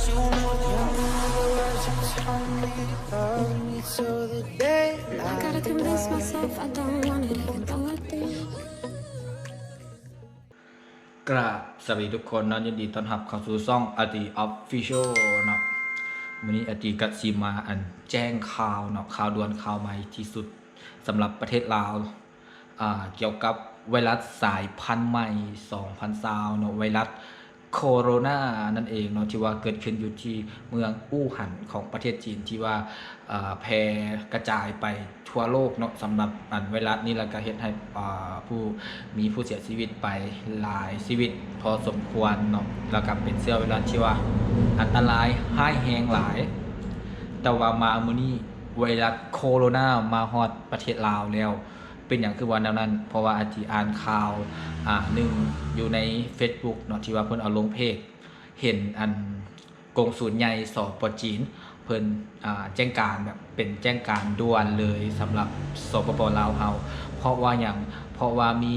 you know the words you tell me love me till the day I gotta convince myself I don't want it even though I do. กราบสวัสดีทุกคนนะยินดีต้อนรับเข้าสู่ช่องอติออฟฟิเชียลเนาะวันนี้อติกัสิมาแจ้งข่าวเนาะข่าวด่วนข่าวใหม่ที่สุดสำหรับประเทศลาวเกี่ยวกับไวรัสสายพันธุ์ใหม่2020เนาะไวรัสโคโรนานั่นเองเนาะที่ว่าเกิดขึ้นอยู่ที่เมืองอู่ฮั่นของประเทศจีนที่ว่าแพร่กระจายไปทั่วโลกเนาะสำหรับไวรัสนี้แล้วก็เฮ็ดให้ผู้เสียชีวิตไปหลายชีวิตพอสมควรเนาะแล้วก็เป็นเชื้อไวรัสที่ว่าอันตรายร้ายแรงหลายแต่ว่ามามื้อนี้ไวรัสโคโรนามาฮอดประเทศลาวแล้วเป็นอย่างคือวันนั้นเพราะว่าอาทิอ่านข่าวหนึ่งอยู่ใน Facebook เนาะที่ว่าเพิ่นเอาลงเพจเห็นกงสุลใหญ่สป.จีนเพิ่นแจ้งการแบบเป็นแจ้งการด่วนเลยสำหรับสปป.ลาวเฮาเพราะว่ามี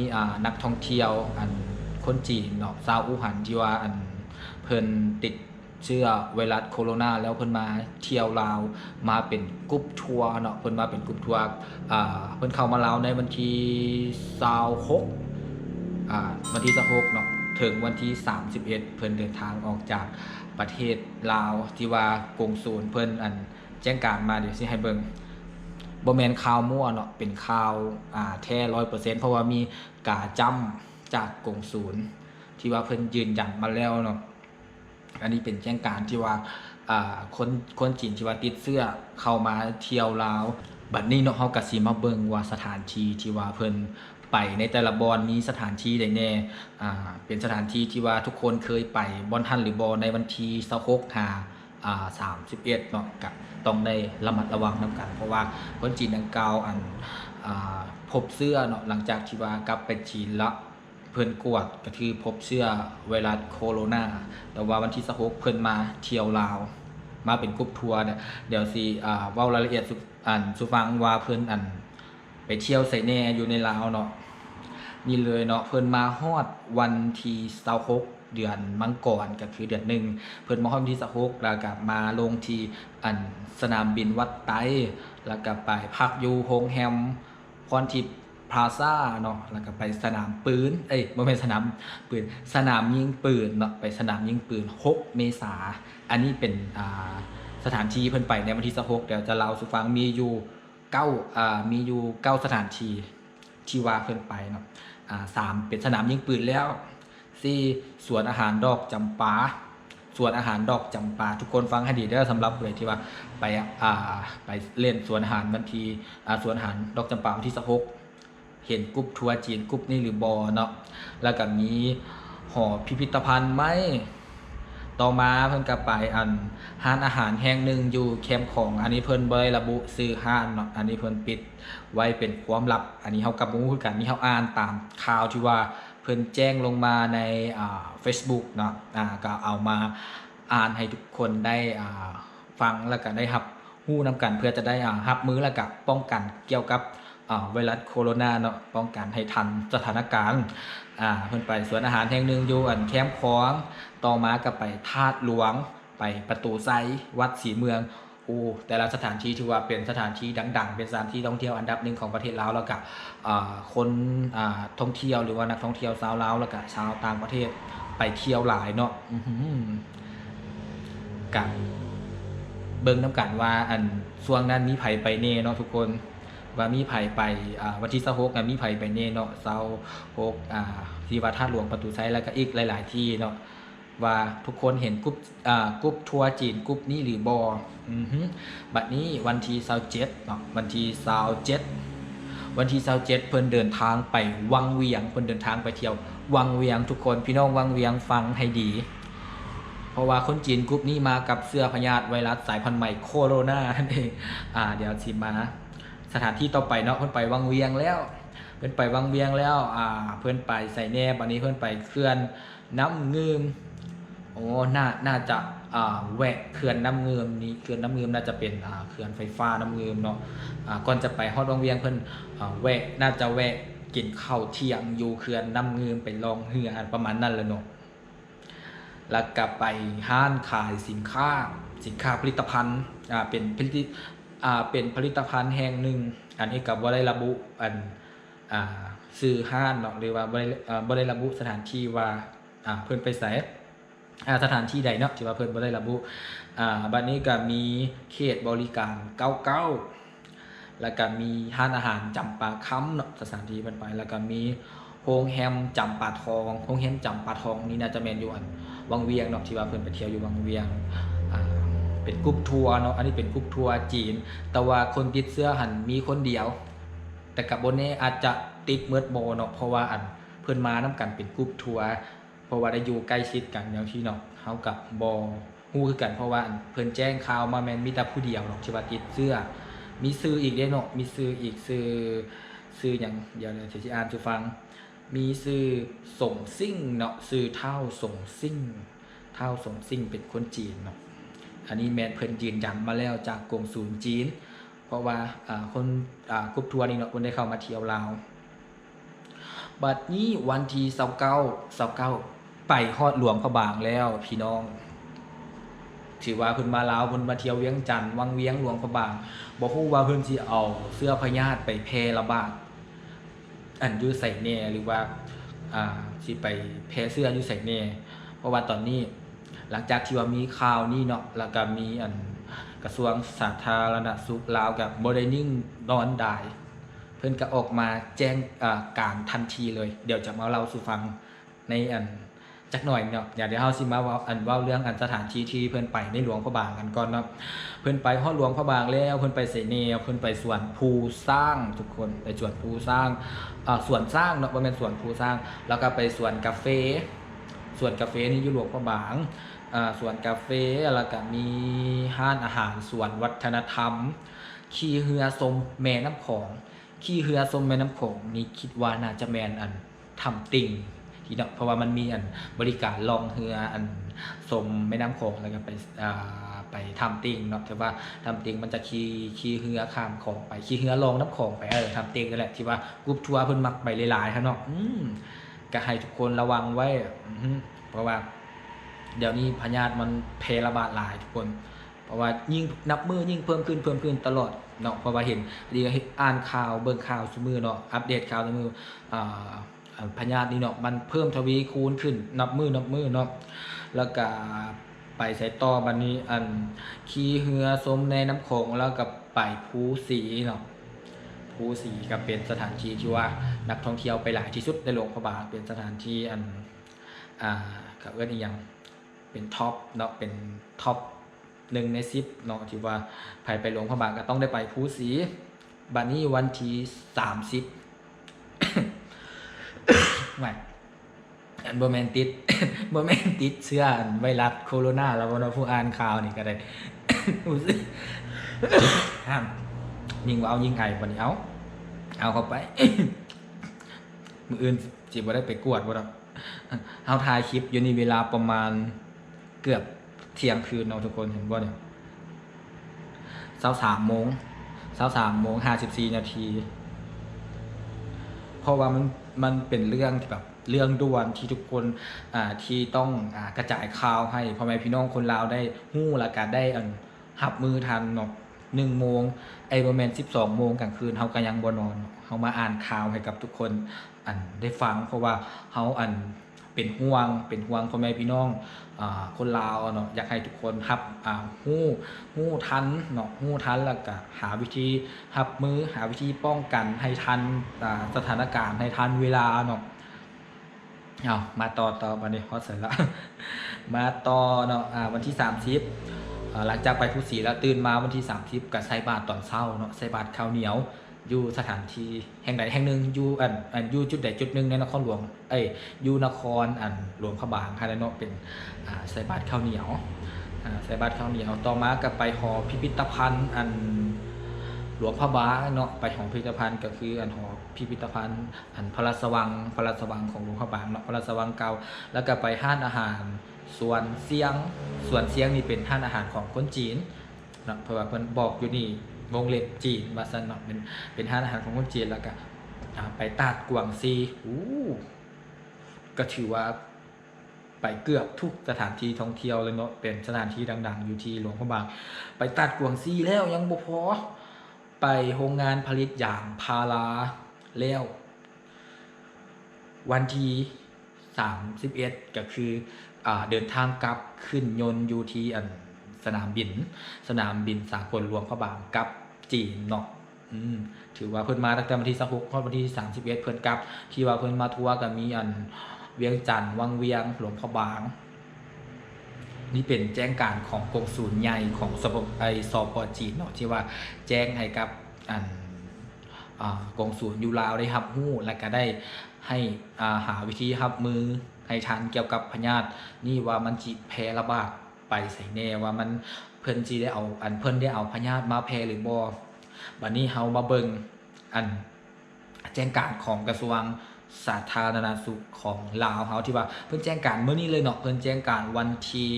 นักท่องเที่ยวคนจีนเนาะชาวอู่ฮั่นที่ว่าเพิ่นติดเชื้อไวรัสโคโรนาแล้วเพิ่นมาเที่ยวลาวมาเป็นกรุ๊ปทัวร์เนาะเพิ่นมาเป็นกรุ๊ปทัวร์เพิ่นเข้ามาลาวในวันที่26วันที่26เนาะถึงวันที่31เพิ่นเดินทางออกจากประเทศลาวที่ว่ากงสุลเพิ่นแจ้งการมาเดี๋ยวสิให้เบิ่งบ่แม่นข่าวมั่วเนาะเป็นข่าวแท้ 100% เพราะว่ามีการจำจากกงสุลที่ว่าเพิ่นยืนยันมาแล้วเนาะอันนี้เป็นแจ้งการที่ว่าคนจีนที่ว่าติดเสื้อเข้ามาเที่ยวลาวบัดนี้เนาะเฮาก็สิมาเบิ่งว่าสถานที่ที่ว่าเพิ่นไปในแต่ละบอนมีสถานที่ใดแน่เป็นสถานที่ที่ว่าทุกคนเคยไปบ่ทันหรือบ่ในวันที่2631เนาะก็ต้องได้ระมัดระวังนำกันเพราะว่าคนจีนดังกล่าวพบเสื้อเนาะหลังจากที่ว่ากลับไปจีนละเพิ่นกวดก็คือพบเชื้อไวรัสโคโรนาแต่ว่าวันที่26เพิ่นมาเที่ยวลาวมาเป็นกรุ๊ปทัวร์เนี่ยเดี๋ยวสิเว้ารายละเอียดสู่ฟังว่าเพิ่นไปเที่ยวไสแน่อยู่ในลาวเนาะนี่เลยเนาะเพิ่นมาฮอดวันที่26เดือนมังกรก็คือเดือน1เพิ่นมาฮอดวันที่26แล้วก็มาลงที่สนามบินวัดไตแล้วก็ไปพักอยู่โรงแรมพรทิพย์พลาซ่าเนาะแล้วก็ไปสนามปืนบ่แม่นสนามปืนสนามยิงปืนเนาะไปสนามยิงปืน6เมษายนอันนี้เป็นสถานที่เพิ่นไปในวันที่26เดี๋ยวจะเล่าสู่ฟังมีอยู่9สถานที่ที่ว่าเพิ่นไปเนาะ3เป็นสนามยิงปืนแล้ว4สวนอาหารดอกจำปาสวนอาหารดอกจำปาทุกคนฟังให้ดีเด้อสำหรับเลยที่ว่าไปเล่นสวนอาหารวันที่สวนอาหารดอกจำปาวันที่26เห็นกรุ๊ปทัวร์จีนกรุ๊ปนี้หรือบอเนาะแล้วก็มีหอพิพิธภัณฑ์ไหมต่อมาเพิ่นก็ไปร้านอาหารแห่งหนึ่งอยู่แคมป์ของอันนี้เพิ่นบ่ได้ระบุชื่อร้านเนาะอันนี้เพิ่นปิดไว้เป็นความลับอันนี้เฮากับบ่ฮู้คือกันนี่เฮาอ่านตามข่าวที่ว่าเพิ่นแจ้งลงมาในFacebook เนาะก็เอามาอ่านให้ทุกคนได้ฟังแล้วก็ได้รับรู้นำกันเพื่อจะได้รับมือแล้วก็ป้องกันเกี่ยวกับไวรัสโคโรนาเนาะป้องกันให้ทันสถานการณ์เพิ่นไปสวนอาหารแห่งหนึ่งอยู่แคมป์ของต่อมาก็ไปธาตุหลวงไปประตูไซวัดศรีเมืองแต่ละสถานที่ถือว่าเป็นสถานที่ดังๆเป็นสถานที่ท่องเที่ยวอันดับหนึ่งของประเทศลาวแล้วก็คนท่องเที่ยวหรือว่านักท่องเที่ยวชาวลาวแล้วก็ชาวต่างประเทศไปเที่ยวหลายเนาะกันเบิ่งนำกันว่าช่วงนั้นมีไผไปแน่เนาะทุกคนว่ามีไผไปวันที่26มีไผไปแน่เนาะ26ที่ว่าธาตุหลวงประตูไซแล้วก็อีกหลายๆที่เนาะว่าทุกคนเห็นกรุ๊ปทัวร์จีนกรุ๊ปนี้หรือบ่บัดนี้วันที่27เนาะวันที่27เพิ่นเดินทางไปวังเวียงเพิ่นเดินทางไปเที่ยววังเวียงทุกคนพี่น้องวังเวียงฟังให้ดีเพราะว่าคนจีนกรุ๊ปนี้มากับเชื้อพยาธิไวรัสสายพันธุ์ใหม่โคโรนานั่นเองเดี๋ยวสิมาสถานที่ต่อไปเนาะเพิ่นไปวังเวียงแล้วเพิ่นไปวังเวียงแล้วเพิ่นไปไสแหน่บัดนี้เพิ่นไปเขื่อนน้ำงืมน่าจะแวะเขื่อนน้ำเงิมนี้เขื่อนน้ำเงิมน่าจะเป็นเขื่อนไฟฟ้าน้ำเงิมเนาะก่อนจะไปฮอดวังเวียงเพิ่นน่าจะแวะกินข้าวเที่ยงอยู่เขื่อนน้ำเงิมไปลองเรือประมาณนั้นแหละเนาะ แล้วก็ไปห้านขายสินค้าผลิตภัณฑ์เป็นผลิตภัณฑ์แห่งหนึ่งอันนี้กับว่าได้ระบุอันซื้อห้านเนาะหรือว่าบ่ได้ระบุสถานที่ว่าเพิ่นไปไสสถานที่ใดเนาะที่ว่าเพิ่นบ่ได้ระบุบัดนี้ก็มีเขตบริการ99แล้วก็มีห้านอาหารจำปาค้ำเนาะสถานที่เพิ่นไปแล้วก็มีโรงแรมจำปาทองโรงแรมจำปาทองนี่น่าจะแม่นอยู่อันวังเวียงเนาะที่ว่าเพิ่นไปเที่ยวอยู่วังเวียงเป็นกรุ๊ปทัวร์เนาะอันนี้เป็นกรุ๊ปทัวร์จีนแต่ว่าคนติดเสื้อหันมีคนเดียวแต่กับบนนี้อาจจะติดเมิดบ่เนาะเพราะว่าอันเพิ่นมานํกันเป็นกรุ๊ปทัวร์เพราะว่าได้อยู่ใกล้ชิดกันอย่างที่เนาะเฮากับบ่ฮู้คือกันเพราะว่าเพิ่นแจ้งข่าวมาแม่นมีแต่ผู้เดียวเนาะที่ว่าติดเสื้อมีชื่ออีกเด้เนาะมีชื่ออีกชื่อหยังเดี๋ยวสิอ่านให้ฟังมีชื่อส่งซิ่งเนาะชื่อเท่าส่งซิ่งเป็นคนจีนเนาะอันนี้แม่นเพิ่นยืนยันมาแล้วจากกงสุลจีนเพราะว่าคนกรุ๊ปทัวร์นี่เนาะเพิ่นได้เข้ามาเที่ยวลาวบัดนี้วันที่29ไปฮอดหลวงพระบางแล้วพี่น้องถือว่าเพิ่นมาลาวเพิ่นมาเที่ยวเวียงจันทน์วังเวียงหลวงพระบางบ่ฮู้ว่าเพิ่นสิเอาเสื้อพญาติไปแพร่ระบาดอันอยู่ไสแน่หรือว่าสิไปแพร่เสื้ออยู่ไสแน่เพราะว่าตอนนี้หลังจากที่ว่ามีข่าวนี้เนาะแล้วก็มีอันกระทรวงสาธารณสุขลาวกับบ่ได้นิ่งนอนดายเพิ่นก็ออกมาแจ้งการทันทีเลยเดี๋ยวจะมาเล่าสู่ฟังในอันจักหน่อยเนาะเดี๋ยวเฮาสิมาเว้าเรื่องสถานที่ที่เพิ่นไปในหลวงพระบางกันก่อนเนาะเพิ่นไปฮอดหลวงพระบางแล้วเพิ่นไปไสแน่เพิ่นไปสวนภูสร้างทุกคนไปสวนภูสร้างสวนสร้างเนาะบ่แม่นสวนภูสร้างแล้วก็ไปสวนกาแฟนี่อยู่หลวงพระบางสวนกาแฟแล้วก็มีห้านอาหารสวนวัฒนธรรมขี่เรือชมแม่น้ำโขงขี่เรือชมแม่น้ำโขงนี่คิดว่าน่าจะแม่นอันทำติ่งที่เนาะเพราะว่ามันมีอันบริการล่องเรืออันชมแม่น้ำโขงแล้วก็ไปทำติ่งเนาะแต่ว่าทำติ่งมันจะขี่เรือข้ามโขงไปขี่เรือลองน้ำโขงไปทำติ่งนั่นแหละที่ว่ากรุ๊ปทัวร์เพิ่นมักไปหลายๆครับเนาะก็ให้ทุกคนระวังไว้เพราะว่าเดี๋ยวนี้พยาธิมันแพร่ระบาดหลายทุกคนเพราะว่ายิ่งนับมือยิ่งเพิ่มขึ้นตลอดเนาะเพราะว่าเห็นอ่านข่าวเบิ่งข่าวซุมื้อเนาะอัปเดตข่าวซุมื้อพยาธินี่เนาะมันเพิ่มทวีคูณขึ้นนับมือเนาะแล้วก็ไปใส่ต่อบัดนี้อันขี่เรือชมในน้ำโขงแล้วก็ไปภูสีเนาะภูสีก็เป็นสถานที่ที่ว่านักท่องเที่ยวไปหลายที่สุดในหลวงพระบางเป็นสถานที่อันก็เอิ้นอีหยังเป็นท็อปเนาะเป็นท็อป1ใน10เนาะที่ว่าไปหลวงพระบางก็ต้องได้ไปภูสีบัดนี้วันที่30ไม่อันบ่แม่นติด บ่แม่นติดเชื้อไวรัสโคโรนาแล้วบ่เนาะผู้อ่านข่าวนี่ก็ได้ รู้สึกห้ามยิงว่าเอายิงไอบัดนี้เอาเข้าไป มื้ออื่นสิบ่ได้ไปกวดบ่ดอกเฮาถ่ายคลิปอยู่นี่เวลาประมาณเกือบเที่ยงคืนเนาะทุกคนเห็นบ่เนี่ย23:00 น54 นาทีเพราะว่ามันเป็นเรื่องที่แบบเรื่องด่วนที่ทุกคนที่ต้องกระจายข่าวให้พ่อแม่พี่น้องคนลาวได้ฮู้และก็ได้รับมือทันเนาะ1 โมงประมาณ12 โมงกลางคืนเฮาก็ยังบ่นอนเฮามาอ่านข่าวให้กับทุกคนได้ฟังเพราะว่าเฮาเป็นห่วงพ่อแม่พี่น้องคนลาวเนาะอยากให้ทุกคนรับฮู้ทันเนาะฮู้ทันแล้วก็หาวิธีรับมือหาวิธีป้องกันให้ทันสถานการณ์ให้ทันเวลาเนาะมาต่อบัดนี้ฮอดเสร็จแล้ว มาต่อเนาะวันที่30หลังจากไปภูสีแล้วตื่นมาวันที่30ก็ใส่บาตรตอนเช้าเนาะใส่บาตรข้าวเหนียวอยู่สถานที่แห่งใดแห่งหนึ่งอยู่อยู่จุดใดจุดหนึ่งในนครหลวงอยู่นครหลวงพระบางค่ะเนาะเป็นใส่บาตรข้าวเหนียวใส่บาตรข้าวเหนียวต่อมาก็ไปหอพิพิธภัณฑ์หลวงพระบางเนาะไปหอพิพิธภัณฑ์ก็คือหอพิพิธภัณฑ์พระราชวังของหลวงพระบางเนาะพระราชวังเก่าแล้วก็ไปห้านอาหารสวนเสียงนี่เป็นห้านอาหารของคนจีนเนาะเพราะว่าเพิ่นบอกอยู่นี่วงเล็บจีนว่าซั่นเนาะเป็นห้านอาหารของคนจีนแล้วก็ไปตาดกวางซีก็ถือว่า ไปเกือบทุกสถานที่ท่องเที่ยวเลยเนาะเป็นสถานที่ดังๆอยู่ที่หลวงพระบางไปตัดกวางซีแล้วยังบ่พอไปโรงงานผลิตยางพาราแล้ววันที่31ก็คือเดินทางกลับขึ้นยนต์อยู่ที่สนามบินสากลหลวงพระบางกับจีนเนาะถือว่าเพิ่นมาตั้งแต่วันที่26ถึงวันที่31เพิ่นกลับที่ว่าเพิ่นมาทัวร์ก็มีเวียงจันทน์วังเวียงหลวงพระบางนี่เป็นแจ้งการของกงสุลใหญ่ของสปจีนเนาะที่ว่าแจ้งให้กับกงสุลอยู่ลาวได้รับรู้และก็ได้ให้หาวิธีรับมือให้ทันเกี่ยวกับพยาธินี่ว่ามันสิแพร่ระบาดไปใส่แน่ว่ามันเพิ่นสิได้เอาเพิ่นได้เอาพยาธิมาแพร่หรือบ่บัดนี้เฮามาเบิ่งแจ้งการของกระทรวงสาธารณสุขของลาวเฮาที่ว่าเพิ่นแจ้งการมื้อนี้เลยเนาะเพิ่นแจ้งการวันที่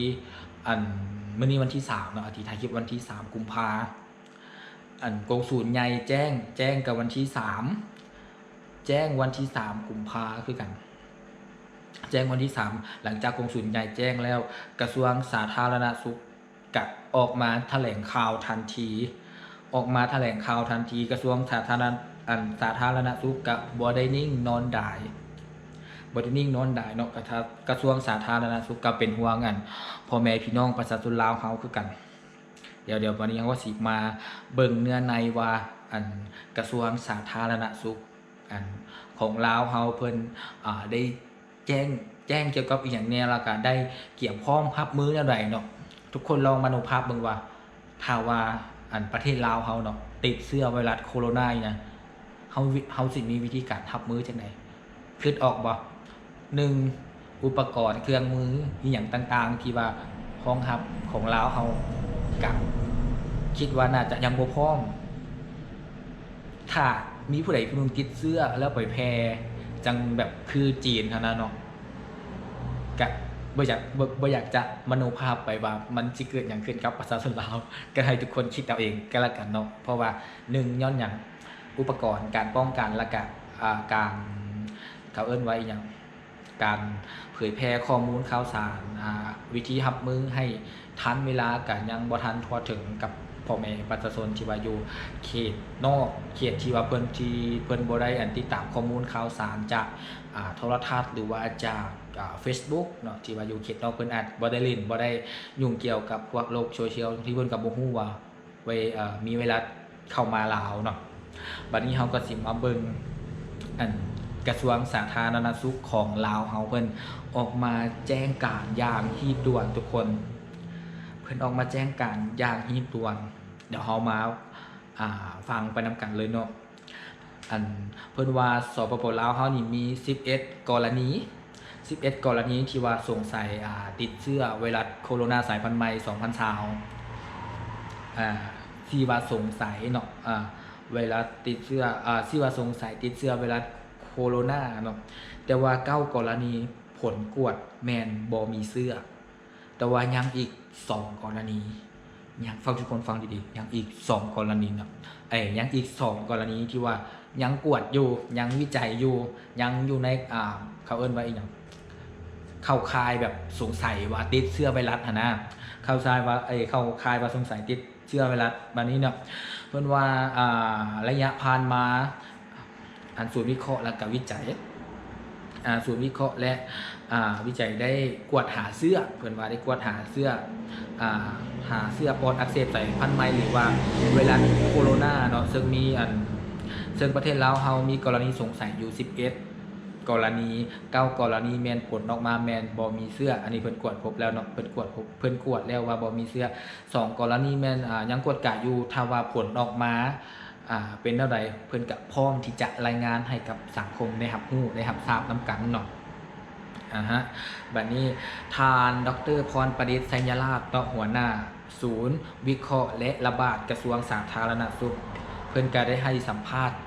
มื้อนี้วันที่3เนาะอาทิตย์ถ่ายคลิปวันที่3กุมภาพันธ์กงสุลใหญ่แจ้งกับวันที่3แจ้งวันที่3กุมภาพันธ์คือกันแจ้งวันที่3หลังจากกงสุลใหญ่แจ้งแล้วกระทรวงสาธารณสุขก็ออกมาแถลงข่าวทันทีกระทรวงสาธารณสุขก็บ่ได้นิ่งนอนดายเนาะกระทรวงสาธารณสุขก็เป็นห่วงพ่อแม่พี่น้องประชาชนลาวเฮาคือกันเดี๋ยววันนี้เฮาก็สิมาเบิ่งเนื้อในว่ากระทรวงสาธารณสุขของลาวเฮาเพิ่นได้แจ้งเกี่ยวกับอีหยังแน่แล้วก็ได้เกี่ยวพร้อมรับมือแนวใดเนาะทุกคนลองมโนภาพเบิ่งว่าถ้าว่าประเทศลาวเฮาเนาะติดเชื้อไวรัสโคโรนาอีหยังเฮาสิมีวิธีการรับมือจังได๋คิดออกบ่1อุปกรณ์เครื่องมืออีหยังต่างๆที่ว่าพร้อมรับของลาวเฮาก็คิดว่าน่าจะยังบ่พร้อมถ้ามีผู้ใดผู้หนึงติดเชื้อแล้วไปแพร่จังแบบคือจีนเท่านั้นเนาะก็บ่อยากจะมโนภาพไปว่ามันสิเกิดหยังขึ้นกับประชาชนลาวก็ให้ทุกคนคิดเอาเองก็แล้วกันเนาะเพราะว่า1ย้อนหยังอุปกรณ์การป้องกันและก็การเขาเอิ้นว่าอีหยังการเผยแพร่ข้อมูลข่าวสารวิธีรับมือให้ทันเวลาก็ยังบ่ทันทั่วถึงกับพ่อแม่ประชาชนที่ว่าอยู่เขตนอกเขตที่ว่าเพิ่นบ่ได้ติดตามข้อมูลข่าวสารจากโทรทัศน์หรือว่าจาก Facebook เนาะที่ว่าอยู่เขตนอกเพิ่นอาจบ่ได้เล่นบ่ได้ยุ่งเกี่ยวกับพวกโลกโซเชียลที่เพิ่นก็บ่ฮู้ว่ามีเวลาเข้ามาลาวเนาะบัดนี้เฮาก็สิมาเบิ่งกระทรวงสาธารณสุขของลาวเฮาเพิ่นออกมาแจ้งการอย่างรีบด่วนทุกคนเพิ่นออกมาแจ้งการอย่างรีบด่วนเดี๋ยวเฮามาฟังไปนำกันเลยเนาะเพิ่นว่าสปป.ลาวเฮานี่มี11กรณีที่ว่าสงสัยติดเชื้อไวรัสโคโรนาสายพันธุ์ใหม่2020ที่ว่าสงสัยเนาะไวรัสติดเชื้อที่ว่าสงสัยติดเชื้อไวรัสโคโรนาเนาะแต่ว่า9กรณีผลกวดแม่นบ่มีเชื้อแต่ว่ายังอีก2กรณียังฟังทุกคนฟังดีๆยังอีก2กรณีเนาะยังอีก2กรณีที่ว่ายังกวดอยู่ยังวิจัยอยู่ยังอยู่ในเขาเอิ้นว่าอีหยังเข้าข่ายแบบสงสัยว่าติดเชื้อไวรัสนะเข้าข่ายว่าสงสัยติดเชื้อไวรัสบัดนี้เนาะเพิ่นว่าระยะผ่านมาศูนย์วิเคราะห์และก็วิจัยศูนย์วิเคราะห์และวิจัยได้กวดหาเชื้อเพิ่นว่าได้กวดหาเชื้อปอดอักเสบสายพันธุ์ใหม่หรือว่าไวรัสโคโรนาเนาะซึ่งมีซึ่งประเทศลาวเฮามีกรณีสงสัยอยู่11กรณี9กรณีแม่นผลออกมาแม่นบ่มีเชื้ออันนี้เพิ่นกวดพบแล้วเนาะเพิ่นกวดแล้วว่าบ่มีเชื้อ2กรณีแม่นยังกวดกะอยู่ถ้าว่าผลออกมาเป็นเท่าใดเพิ่นก็พร้อมที่จะรายงานให้กับสังคมได้รับรู้ได้รับทราบนํกันเนาะบัดนี้ทานดร.พรประดิษฐ์สัญลักษณ์หัวหน้าศูนย์วิเคราะห์และระบาดกระทรวงสาธารณสุขเพิ่นก็ได้ให้สัมภาษณ์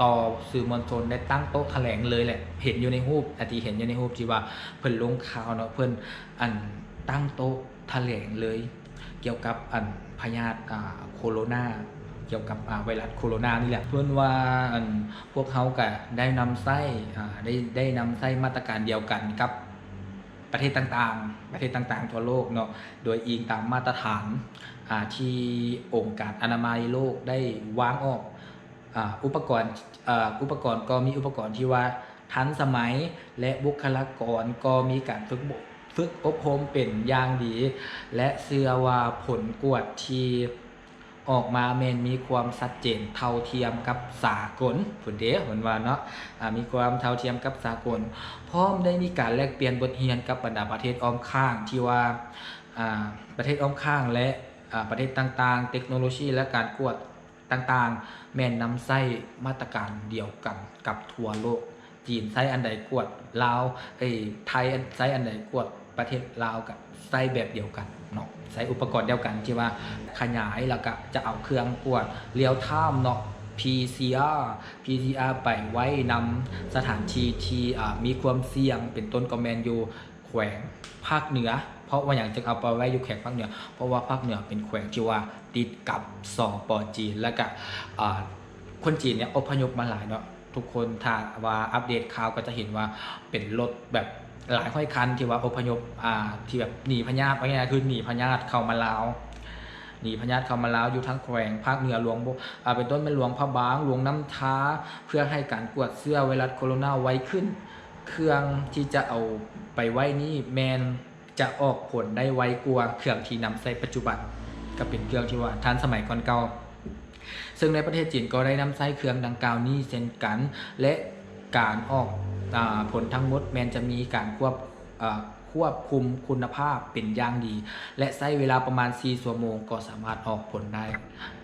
ต่อสื่อมวลชนได้ตั้งโต๊ะแถลงเลยแหละเห็นอยู่ในรูปเห็นอยู่ในรูปที่ว่าเพิ่นลงข่าวเนาะเพิ่นตั้งโต๊ะแถลงเลยเกี่ยวกับพยาธิโคโรนาเกี่ยวกับไวรัสโคโรนานี่แหละเพิ่นว่าพวกเขาก็ได้นำไส้ได้นำไส้มาตรการเดียวกันกับ ประเทศต่างๆทั่วโลกเนาะโดยอิงตามมาตรฐานที่องค์การอนามัยโลกได้วางออกอุปกรณ์ก็มีอุปกรณ์ที่ว่าทันสมัยและบุคลากรก็มีการฝึกอบรมเป็นอย่างดี และเชื่อว่าผลกวดที่ออกมาแม่นมีความชัดเจนเท่าเทียมกับสากลผลเด้ผลว่าเนาะมีความเท่าเทียมกับสากลพร้อมได้มีการแลกเปลี่ยนบทเรียนกับบรรดาประเทศอ้อมข้างที่ว่าประเทศอ้อมข้างและประเทศต่างๆเทคโนโลยีและการกวดต่างๆแม่นนำใช้มาตรการเดียวกันกับทั่วโลกจีนใช้อันใดกวดลาวไทยใช้อันใดกวดประเทศลาวกับใช้แบบเดียวกันเนาะใช้อุปกรณ์เดียวกันที่ว่าขยายแล้วก็จะเอาเครื่องกวดเรียลไทม์เนาะ PCR ไปไว้นำสถานที่ที่มีความเสี่ยงเป็นต้นก็แมนอยู่แขวงภาคเหนือเพราะว่าอย่างจะเอาไปไว้อยู่แขวงภาคเหนือเพราะว่าภาคเหนือเป็นแขวงที่ว่าติดกับสป.จีนแล้วก็คนจีนเนี่ยอพยพมาหลายเนาะทุกคนถ้าว่าอัปเดตข่าวก็จะเห็นว่าเป็นรถแบบหลายห้อยคันที่ว่าอพยพที่แบบหนีพญาติว่าไงคือหนีพญาติเข้ามาลาวหนีพญาติเข้ามาลาวอยู่ทั้งแขวงภาคเหนือหลวงเป็นต้นเป็นหลวงพระบางหลวงน้ำท้าเพื่อให้การกวดเชื้อไวรัสโคโรนาไวขึ้นเครื่องที่จะเอาไปไว้นี่แมนจะออกผลได้ไวกว่าเครื่องที่นำใช้ปัจจุบันก็เป็นเครื่องที่ว่าทันสมัยก่อนเก่าซึ่งในประเทศจีนก็ได้นำใช้เครื่องดังกล่าวนี้เช่นกันและการออกผลทั้งหมดแมนจะมีการควบคุมคุณภาพเป็นอย่างดีและใช้เวลาประมาณ4ชั่วโมงก็สามารถออกผลได้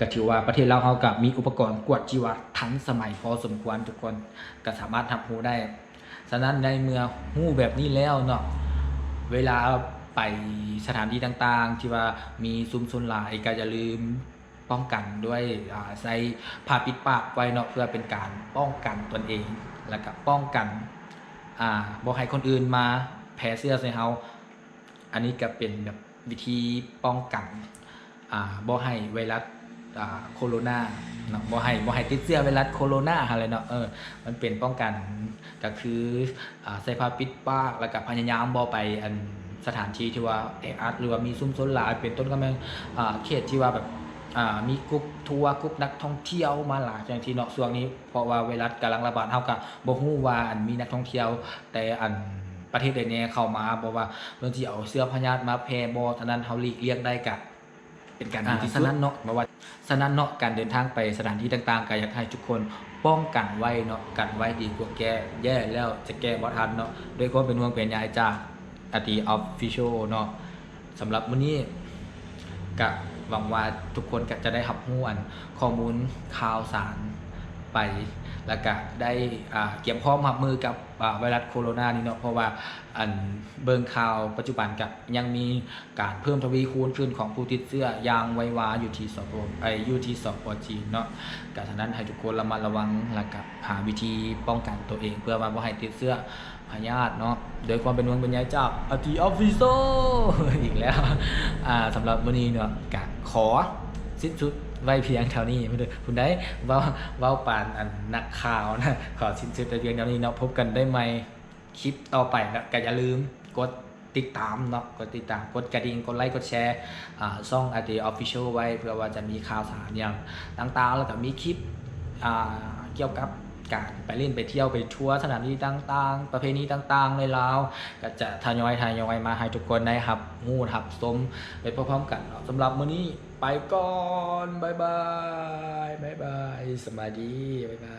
ก็ถือว่าประเทศเราเขากับมีอุปกรณ์กวดที่ว่าทันสมัยพอสมควรทุกคนก็สามารถทำหูได้ฉะนั้นในเมื่อหูแบบนี้แล้วเนาะเวลาไปสถานที่ต่างๆที่ว่ามีซุ่มซุนหลายก็อย่าลืมป้องกันด้วยใส่ผ้าปิดปากไว้เนาะเพื่อเป็นการป้องกันตนเองแล้วก็ป้องกันบ่ให้คนอื่นมาแพร่เชื้อใส่เฮาอันนี้ก็เป็นแบบวิธีป้องกันบ่ให้ไวรัสโคโรนาเนาะบ่ให้ติดเชื้อไวรัสโคโรนาอะไรเนาะมันเป็นป้องกันก็คือใส่ผ้าปิดปากแล้วก็พยายามบ่ไปสถานที่ที่ว่าแออัดหรือว่ามีซุ่มซนหลายเป็นต้นก็แม่นเขตที่ว่าแบบมีกลุ่มทัวร์กลุ่มนักท่องเที่ยวมาหลายอย่างที่เนาะช่วงนี้เพราะว่าไวรัสกำลังระบาดเฮาก็บ่ฮู้ว่ามีนักท่องเที่ยวแต่ประเทศใดแน่เข้ามาบ่ว่าเรื่องที่เอาเชื้อพยาธิมาแพร่บ่ฉะนั้นเฮาหลีกเลี่ยงได้ก็เป็นการดีที่สุดฉะนั้นเนาะบ่ว่าฉะนั้นเนาะการเดินทางไปสถานที่ต่างๆก็อยากให้ทุกคนป้องกันไว้เนาะกันไว้ดีกว่าแก้แย่แล้วจะแก้บ่ทันเนาะด้วยความเป็นห่วงเป็นใยจากOfficial เนาะสำหรับมื้อนี้ก็หวังว่าทุกคนก็จะได้รับรู้ข้อมูลข่าวสารไปแล้วก็ได้เก็บพร้อมรับมือกับไวรัสโคโรนานี่เนาะเพราะว่าเบิ่งข่าวปัจจุบันก็ยังมีการเพิ่มทวีคูณขึ้นของผู้ติดเชื้ออย่างไววาอยู่ที่สป.จีนเนาะก็ฉะนั้นให้ทุกคนระมัดระวังแล้วก็หาวิธีป้องกันตัวเองเพื่อว่าบ่ให้ติดเชื้อพยาธิเนาะโดยความเป็นห่วงเป็นใยจาก Official อีกแล้วสำหรับวันนี้เนาะก็ขอสิ้นสุดไว้เพียงเท่านี้คุณได้เว้าปานนักข่าวนะขอสิ้นสุดไว้เพียงเท่านี้เนาะพบกันได้ใหม่คลิปต่อไปนะก็อย่าลืมกดติดตามเนาะกดติดตามกดกระดิ่งกดไลค์กดแชร์ช่อง Official ไว้เพื่อว่าจะมีข่าวสารอย่างต่างๆแล้วก็มีคลิปเกี่ยวกับการไปเล่นไปเที่ยวไปทัวร์สถานที่ต่างๆประเพณีต่างๆในลาวก็จะทยอยมาให้ทุกคนได้รับรู้รับชมไปพร้อมๆกันสำหรับมื้อนี้ไปก่อนบ๊ายบายสวัสดีบ๊ายบาย